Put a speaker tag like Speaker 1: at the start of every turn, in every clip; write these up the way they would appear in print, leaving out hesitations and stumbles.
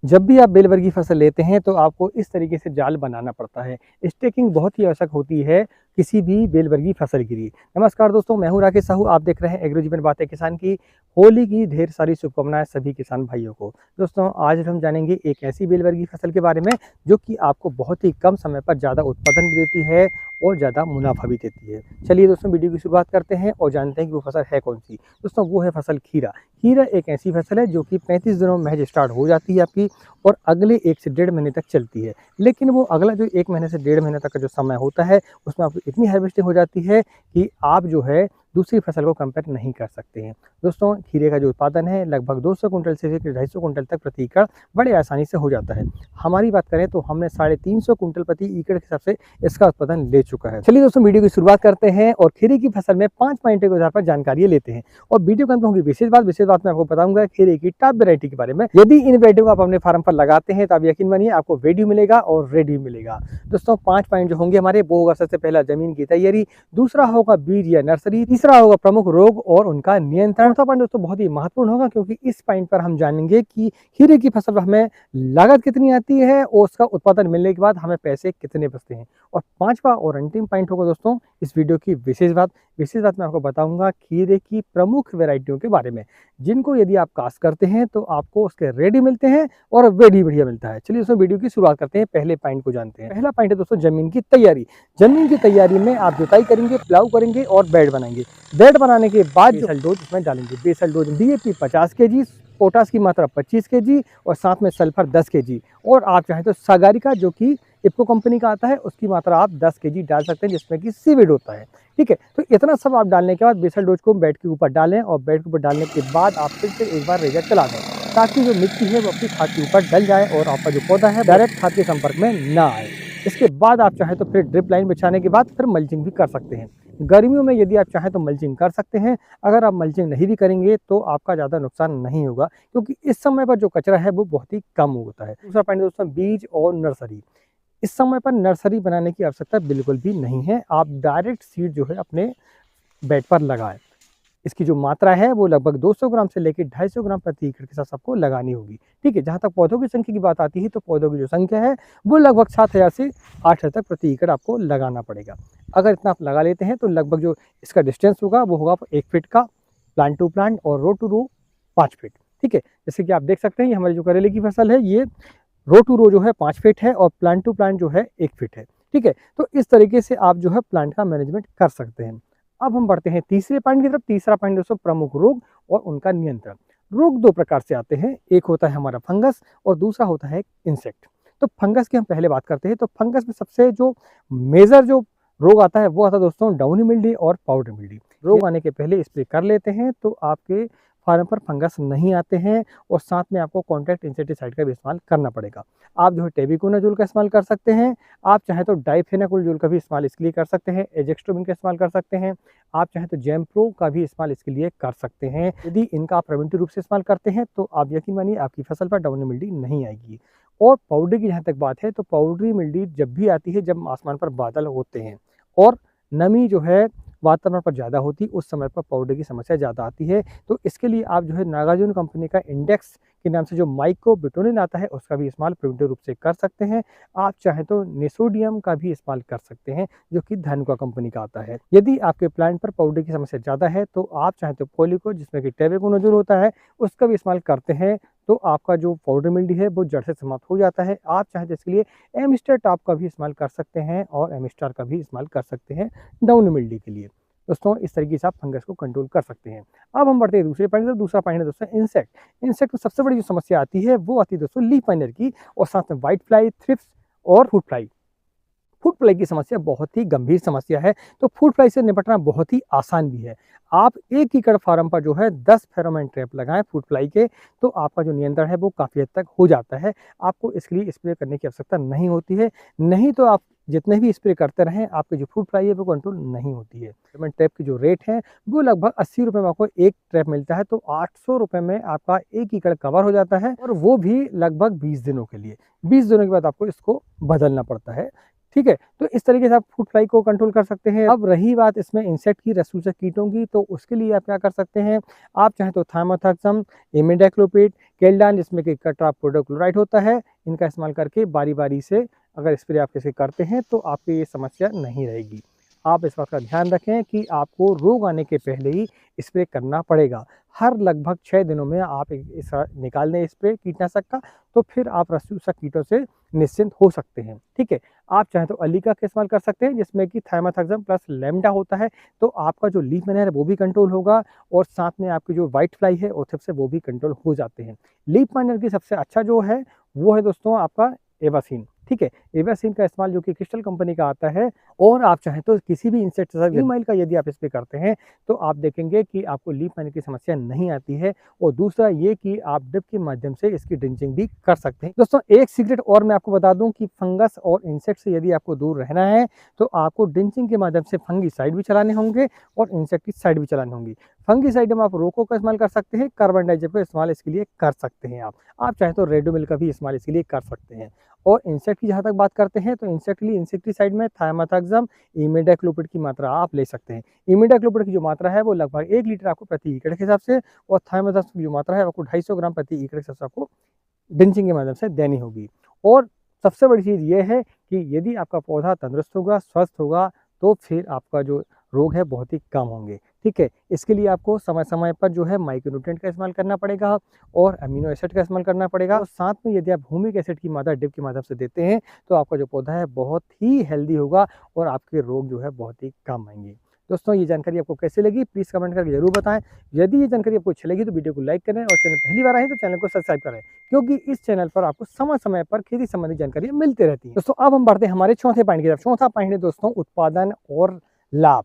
Speaker 1: जब भी आप बेल की फसल लेते हैं तो आपको इस तरीके से जाल बनाना पड़ता है। स्टेकिंग बहुत ही आवश्यक होती है किसी भी बेल की फसल के लिए। नमस्कार दोस्तों, मैं हूं राकेश साहू। आप देख रहे हैं एग्रो जीवन बातें किसान की। होली की ढेर सारी शुभकामनाएं सभी किसान भाइयों को। दोस्तों, आज हम जानेंगे एक ऐसी बेल की फसल के बारे में जो कि आपको बहुत ही कम समय पर ज़्यादा उत्पादन भी देती है और ज़्यादा मुनाफा भी देती है। चलिए दोस्तों, वीडियो की शुरुआत करते हैं और जानते हैं कि वो फसल है कौन सी। दोस्तों, वो है फसल खीरा। खीरा एक ऐसी फसल है जो कि 35 दिनों में महज स्टार्ट हो जाती है आपकी और अगले 1 से डेढ़ महीने तक चलती है। लेकिन वो अगला जो 1 महीने से डेढ़ महीने तक का जो समय होता है, उसमें आपको इतनी हार्वेस्टिंग हो जाती है कि आप जो है दूसरी फसल को कंपेयर नहीं कर सकते हैं। दोस्तों, खीरे का जो उत्पादन है लगभग 200 कुंटल से लेकर 250 कुंटल तक प्रति एकड़ बड़े आसानी से हो जाता है। हमारी बात करें तो हमने 350 कुंटल प्रति एकड़ के हिसाब से इसका उत्पादन ले चुका है। चलिए दोस्तों, वीडियो की शुरुआत करते हैं और खीरे की फसल में 5 पॉइंट के आधार पर जानकारी लेते हैं। और वीडियो के अंत में होगी विशेष बात मैं आपको बताऊंगा खीरे की टॉप वैरायटी के बारे में। यदि इन वैरायटी को आप अपने फार्म पर लगाते हैं तो आप यकीन मानिए आपको वेड मिलेगा और रेड भी मिलेगा। दोस्तों, 5 पॉइंट जो होंगे हमारे, वो होगा सबसे पहला जमीन की तैयारी, दूसरा होगा बीज या नर्सरी, तीसरा होगा प्रमुख रोग और उनका नियंत्रण। चौथा पॉइंट दोस्तों बहुत ही महत्वपूर्ण होगा क्योंकि इस पॉइंट पर हम जानेंगे कि खीरे की फसल हमें लागत कितनी आती है और उसका उत्पादन मिलने के बाद हमें पैसे कितने बचते हैं। और 5वां और अंतिम पॉइंट होगा दोस्तों इस वीडियो की विशेष बात मैं आपको बताऊंगा खीरे की प्रमुख वैरायटियों के बारे में, जिनको यदि आप कास्ट करते हैं तो आपको उसके रेडी मिलते हैं और वेड ही बढ़िया मिलता है। चलिए दोस्तों, वीडियो की शुरुआत करते हैं। पहले पॉइंट को जानते हैं। पहला पॉइंट है दोस्तों जमीन की तैयारी। जमीन की तैयारी में आप जुताई करेंगे, प्लाऊ करेंगे और बेड बनाएंगे। बेड बनाने के बाद बेसल डोज इसमें डालेंगे। Basal dose DAP 50 kg, potash की मात्रा 25 kg और साथ में सल्फर 10 kg। और आप चाहें तो सागारिका जो कि इफ्को कंपनी का आता है उसकी मात्रा आप 10 kg डाल सकते हैं, जिसमें कि सीवेड होता है। ठीक है, तो इतना सब आप डालने के बाद बेसल डोज को बेड के ऊपर डालें और बेड के ऊपर डालने के बाद आप फिर से एक बार रेजर चला दें ताकि जो मिट्टी है वो अपनी खाद के ऊपर डल जाए और आपका जो पौधा है डायरेक्ट खाद के संपर्क में ना आए। इसके बाद आप चाहें तो फिर ड्रिप लाइन बिछाने के बाद फिर मल्चिंग भी कर सकते हैं। गर्मियों में यदि आप चाहें तो मल्चिंग कर सकते हैं। अगर आप मल्चिंग नहीं भी करेंगे तो आपका ज़्यादा नुकसान नहीं होगा क्योंकि इस समय पर जो कचरा है वो बहुत ही कम होता है। दूसरा पॉइंट दोस्तों बीज और नर्सरी। इस समय पर नर्सरी बनाने की आवश्यकता बिल्कुल भी नहीं है। आप डायरेक्ट सीड जो है अपने बेड पर लगाएं। इसकी जो मात्रा है वो लगभग 200 ग्राम से लेकर 250 ग्राम प्रति एकड़ के साथ आपको लगानी होगी। ठीक है, जहाँ तक पौधों की संख्या की बात आती है तो पौधों की जो संख्या है वो लगभग 7000 से 8000 तक प्रति एकड़ आपको लगाना पड़ेगा। अगर इतना आप लगा लेते हैं तो लगभग जो इसका डिस्टेंस होगा वो होगा 1 फीट का प्लांट टू प्लांट और रो टू रो 5 फीट। ठीक है, जैसे कि आप देख सकते हैं ये हमारी जो करेले की फसल है ये रो टू रो जो है 5 फीट है और प्लांट टू प्लांट जो है 1 फीट है। ठीक है, तो इस तरीके से आप जो है प्लांट का मैनेजमेंट कर सकते हैं। अब हम बढ़ते हैं तीसरे पॉइंट की तरफ। तीसरा पॉइंट दोस्तों प्रमुख रोग और उनका नियंत्रण। रोग 2 प्रकार से आते हैं, एक होता है हमारा फंगस और दूसरा होता है इंसेक्ट। तो फंगस की हम पहले बात करते हैं। तो फंगस में सबसे जो मेजर जो रोग आता है वो आता है दोस्तों डाउनी मिल्डी और पाउडर मिल्डी। रोग आने के पहले स्प्रे कर लेते हैं तो आपके फार्म पर फंगस नहीं आते हैं और साथ में आपको कॉन्ट्रैक्ट इंसेक्टिसाइड का भी इस्तेमाल करना पड़ेगा। आप जो है टेबिकोनाजोल का इस्तेमाल कर सकते हैं। आप चाहे तो डाइफेनाकोल का भी इस्तेमाल इसके लिए कर सकते हैं। एजेक्स्ट्रोबिन का इस्तेमाल कर सकते हैं। आप चाहे तो जैम्प्रो का भी इस्तेमाल इसके लिए कर सकते हैं। यदि इनका आप प्रिवेंटिव रूप से इस्तेमाल करते हैं तो आप यकीन मानिए आपकी फसल पर डाउनी मिल्डी नहीं आएगी। और पाउडर की जहाँ तक बात है तो पाउडरी मिल्डी जब भी आती है जब आसमान पर बादल होते हैं और नमी जो है वातावरण पर ज़्यादा होती, उस समय पर पाउडर की समस्या ज़्यादा आती है। तो इसके लिए आप जो है नागार्जुन कंपनी का इंडेक्स के नाम से जो माइक्रोबिटोनिन आता है उसका भी इस्तेमाल प्रिवेंटिव रूप से कर सकते हैं। आप चाहें तो नेसोडियम का भी इस्तेमाल कर सकते हैं जो कि धनुका कंपनी का आता है। यदि आपके प्लांट पर पाउडर की समस्या ज़्यादा है तो आप चाहें तो पोलिको जिसमें कि टेबिकोनाजोल होता है उसका भी इस्तेमाल करते हैं तो आपका जो पाउडर मिल्डी है वो जड़ से समाप्त हो जाता है। आप चाहें तो इसके लिए एमिस्टर टॉप का भी इस्तेमाल कर सकते हैं और एमिस्टर का भी इस्तेमाल कर सकते हैं डाउन मिल्डी के लिए। दोस्तों, इस तरीके से आप फंगस को कंट्रोल कर सकते हैं। अब हम बढ़ते हैं दूसरे पॉइंट पर। दूसरा पॉइंट है दोस्तों इंसेक्ट। इंसेक्ट में सबसे बड़ी जो समस्या आती है वो आती है दोस्तों लीफ माइनर की और साथ में व्हाइट फ्लाई, थ्रिप्स और फ्रूट फ्लाई। फूड फ्लाई की समस्या बहुत ही गंभीर समस्या है। तो फूड फ्लाई से निपटना बहुत ही आसान भी है। आप 1 एकड़ फार्म पर जो है 10 फेरोमोन ट्रैप लगाएं फूड फ्लाई के तो आपका जो नियंत्रण है वो काफ़ी हद तक हो जाता है। आपको इसके लिए स्प्रे करने की आवश्यकता नहीं होती है। नहीं तो आप जितने भी स्प्रे करते रहें आपकी जो फूड फ्लाई है वो कंट्रोल नहीं होती है। फेरोमोन ट्रैप की जो रेट है वो लगभग 80 रुपये में आपको एक ट्रैप मिलता है। तो 800 रुपये में आपका 1 एकड़ कवर हो जाता है और वो भी लगभग 20 दिनों के लिए। 20 दिनों के बाद आपको इसको बदलना पड़ता है। ठीक है, तो इस तरीके से आप फ्रूट फ्लाई को कंट्रोल कर सकते हैं। अब रही बात इसमें इंसेक्ट की, रसूचक कीटों की, तो उसके लिए आप क्या कर सकते हैं, आप चाहें तो थाइमोथैक्सम, इमिडाक्लोपिड, केल्डान जिसमें कि टेट्राप्रोडोक्लोराइड होता है, इनका इस्तेमाल करके बारी-बारी से अगर स्प्रे आप इसे करते हैं तो आपकी ये समस्या नहीं रहेगी। आप इस बात का ध्यान रखें कि आपको रोग आने के पहले ही स्प्रे करना पड़ेगा। हर लगभग 6 दिनों में आप निकाल दें स्प्रे कीटनाशक का, तो फिर आप रसूचक कीटों से निश्चिंत हो सकते हैं। ठीक है, आप चाहें तो अलीका का इस्तेमाल कर सकते हैं जिसमें कि थाइमोथैक्सम प्लस लैम्डा होता है, तो आपका जो लीफ माइनर है वो भी कंट्रोल होगा और साथ में आपकी जो व्हाइट फ्लाई है ओथिप्स से वो भी कंट्रोल हो जाते हैं। लीफ माइनर की सबसे अच्छा जो है वो है दोस्तों आपका एवासीन। ठीक है, एवासीन का इस्तेमाल जो कि क्रिस्टल कंपनी का आता है, और आप चाहें तो किसी भी इंसेक्टिसाइड ईमाइल का यदि आप स्प्रे करते हैं तो आप देखेंगे कि आपको लीफ माइनर की समस्या नहीं आती है। और दूसरा ये कि आप ड्रिप के माध्यम से इसकी ड्रिंचिंग भी कर सकते हैं। दोस्तों एक सीक्रेट और मैं आपको बता दूं कि फंगस और इंसेक्ट से यदि आपको दूर रहना है तो आपको ड्रिंचिंग के माध्यम से फंगीसाइड भी चलाने होंगे और इंसेक्टिसाइड भी चलानी होंगी। फंगीसाइड में आप रोको का इस्तेमाल कर सकते हैं, कार्बन डाइऑक्साइड का इस्तेमाल इसके लिए कर सकते हैं। आप चाहें तो रेडोमिल का भी इस्तेमाल इसके लिए कर सकते हैं। और इंसेक्ट की जहाँ तक बात करते हैं तो इंसेक्ट के लिए इंसेक्टिसाइड में थाइमोथैक्सम, इमिडाक्लोपिड की मात्रा आप ले सकते हैं। इमिडाक्लोपिड की जो मात्रा है वो लगभग 1 लीटर आपको प्रति एकड़ के हिसाब से, और थाइमोथैक्सम की जो मात्रा है आपको 250 ग्राम प्रति एकड़ के हिसाब से आपको ड्रिंचिंग के माध्यम से देनी होगी। और सबसे बड़ी चीज़ ये है कि यदि आपका पौधा तंदुरुस्त होगा, स्वस्थ होगा, तो फिर आपका जो रोग है बहुत ही कम होंगे। ठीक है, इसके लिए आपको समय-समय पर जो है माइक्रोन्यूट्रिएंट का इस्तेमाल करना पड़ेगा और अमीनो एसिड का इस्तेमाल करना पड़ेगा। और साथ में यदि आप ह्यूमिक एसिड की मात्रा ड्रिप के माध्यम से देते हैं तो आपका जो पौधा है बहुत ही हेल्दी होगा और आपके रोग जो है बहुत ही कम आएंगे। दोस्तों ये जानकारी आपको कैसी लगी प्लीज़ कमेंट करके जरूर बताएं। यदि ये जानकारी आपको अच्छी लगी तो वीडियो को लाइक करें और चैनल पहली बार आए तो चैनल को सब्सक्राइब करें, क्योंकि इस चैनल पर आपको समय समय पर खेती संबंधी जानकारियां मिलती रहती हैं। दोस्तों अब हम बढ़ते हैं हमारे चौथे पॉइंट की तरफ। चौथा पॉइंट है दोस्तों उत्पादन और लाभ।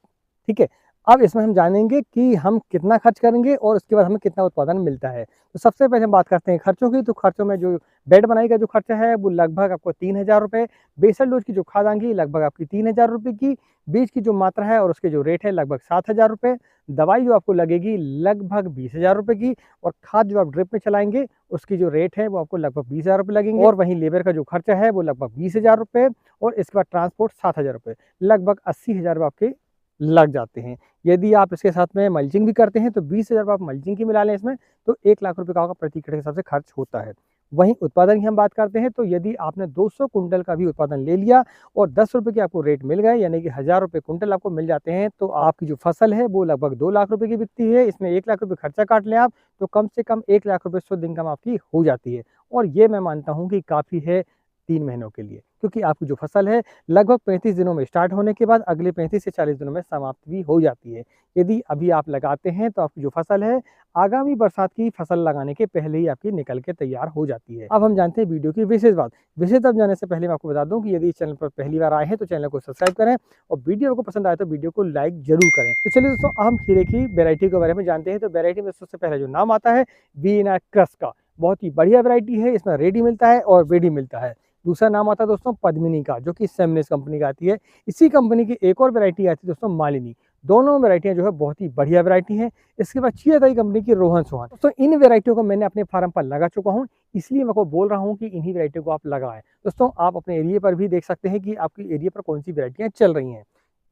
Speaker 1: ठीक है, अब इसमें हम जानेंगे कि हम कितना खर्च करेंगे और उसके बाद हमें कितना उत्पादन मिलता है। तो सबसे पहले हम बात करते हैं खर्चों की। तो खर्चों में जो बेड बनाई का जो खर्चा है वो लगभग आपको 3000 रुपये, बेसल डोज की जो खाद आएंगी लगभग आपकी 3000 रुपये की, बीज की जो मात्रा है और उसके जो रेट है लगभग 7000 रुपये, दवाई जो आपको लगेगी लगभग 20,000 रुपये की, और खाद जो आप ड्रिप में चलाएंगे उसकी जो रेट है वो आपको लगभग 20,000 रुपये लगेंगे, और वहीं लेबर का जो खर्चा है वो लगभग 20,000 रुपये, और इसके बाद ट्रांसपोर्ट 7,000 रुपये, लगभग 80,000 रुपये आपके लग जाते हैं। यदि आप इसके साथ में मल्चिंग भी करते हैं तो 20,000 रुपये आप मल्चिंग की मिला लें इसमें, तो 1 लाख रुपये का आपका प्रति एकड़ के हिसाब से खर्च होता है। वहीं उत्पादन की हम बात करते हैं तो यदि आपने 200 कुंटल का भी उत्पादन ले लिया और 10 रुपये के आपको रेट मिल गए, यानी कि 1000 रुपये कुंटल आपको मिल जाते हैं, तो आपकी जो फसल है वो लगभग 2 लाख रुपये की बिकती है। इसमें 1 लाख रुपये खर्चा काट लें आप तो कम से कम 1 लाख रुपये शुद्ध इनकम आपकी हो जाती है। और ये मैं मानता हूँ कि काफ़ी है 3 महीनों के लिए, क्योंकि आपकी जो फसल है लगभग 35 दिनों में स्टार्ट होने के बाद अगले 35 से 40 दिनों में समाप्त भी हो जाती है। यदि अभी आप लगाते हैं तो आपकी जो फसल है आगामी बरसात की फसल लगाने के पहले ही आपकी निकल के तैयार हो जाती है। अब हम जानते हैं वीडियो की विशेष बात। विशेष बात जाने से पहले मैं आपको बता दूं कि यदि इस चैनल पर पहली बार आए हैं तो चैनल को सब्सक्राइब करें और वीडियो को पसंद आए तो वीडियो को लाइक जरूर करें। तो चलिए दोस्तों अब हम खीरे की वेरायटी के बारे में जानते हैं। तो वेरायटी में सबसे पहले जो नाम आता है वीना क्रस का, बहुत ही बढ़िया वेरायटी है। इसमें रेडी मिलता है और वेडी मिलता है। दूसरा नाम आता है दोस्तों पद्मिनी का, जो कि सेमनेस कंपनी का आती है। इसी कंपनी की एक और वैरायटी आती है दोस्तों मालिनी। दोनों वैरायटियां जो है बहुत ही बढ़िया वैरायटी हैं। इसके बाद चियाताई कंपनी की रोहन सोहन। दोस्तों इन वैरायटियों को मैंने अपने फार्म पर लगा चुका हूं, इसलिए मैं को बोल रहा हूं कि इन्हीं वैरायटियों को आप लगाएं। दोस्तों आप अपने एरिया पर भी देख सकते हैं कि आपके एरिया पर कौन सी वैरायटियां चल रही हैं।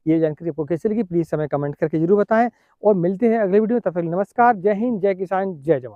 Speaker 1: ये जानकारी आपको कैसी लगी प्लीज हमें कमेंट करके जरूर बताएं और मिलते हैं अगले वीडियो में। तब तक नमस्कार, जय हिंद, जय किसान, जय जवान।